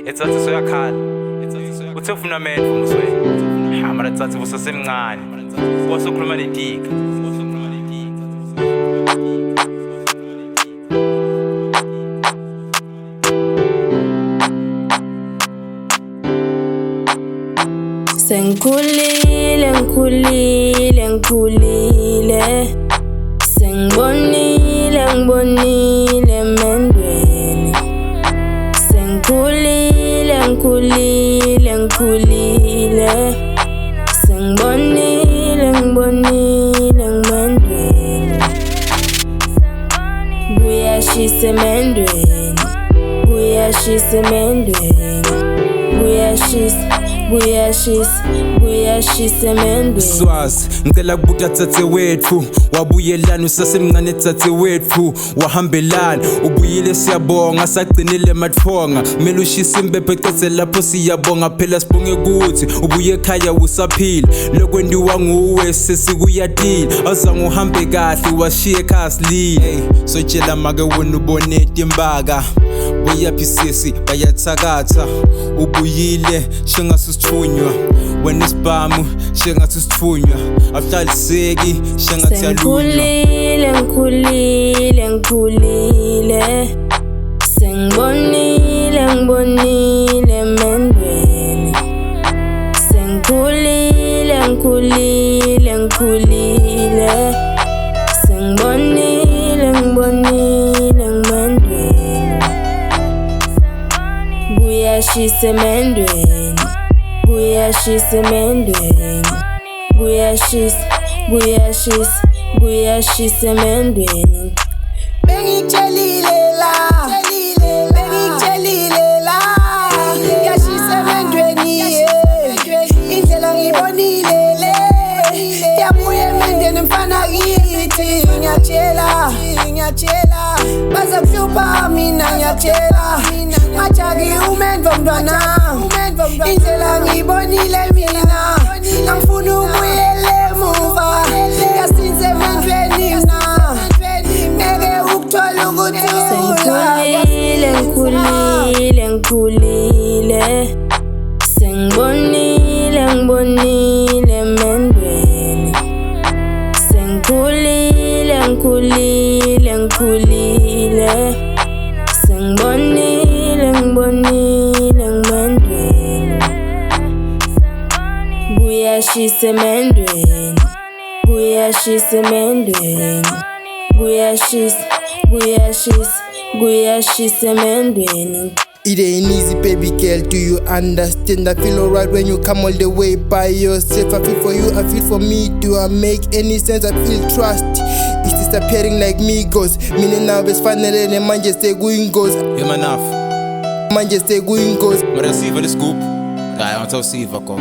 Etsatsi soyakhala uthe ufuna amendvo muswele mara tsatsi busasemncane wasokhuluma netika Sengikhulile Sengibonile emendweni Sengikhulile Sengibonile emendweni Kuyashisa emendweni Kuyashisa emendweni Swazi, ngicela kubuka tsatse wetfu wabuyelana usasemncane tsatse wetfu wahambelana ubuyile siyabonga sagcinile matfonga kumele ushise imbephe ecedze lapho siyabonga phela sibonge ukuthi ubuye ekhaya usaphila lokwendiwa nguwe sesikuyatile awuzange uhambe kahle washiya ekhaya silile sotshela make wena ubone timbaka buyaphi sisi bayathakatha ubuyile shengasusithunywa wena isibhamu shengasusithunywa awuhlaliseki shengathi yalunywa Ngikhulile Sengibonile emendweni Sengikhulile Sengibonile emendweni Kuyashisa emendweni Kuyashisa emendweni Bengikutshelile la Kuyashisa emendweni indlela ngibonile le Yabuya emendweni mfana kithi ngiyatshela bazokuhlupha mina ngiyatshela Majaki umendvo mntwana indlela ngibonile mina angifuni ubuyele emuva yasinze emendweni mina ngeke ukuthola ukuthula Ngikhulile Sengibonile emendweni Sengikhulile Sengibonile emendweni Kuyashisa emendweni Kuyashisa emendweni It ain't easy, baby girl, do you understand? I feel alright when you come all the way by yourself. I feel for you, I feel for me. Do I make any sense? I feel trust. It's disappearing like Migos. Meaning now it's finally the man just say going goes. Yema enough Man just say going goes. mara siva le scoop hayi awuthawusiva koko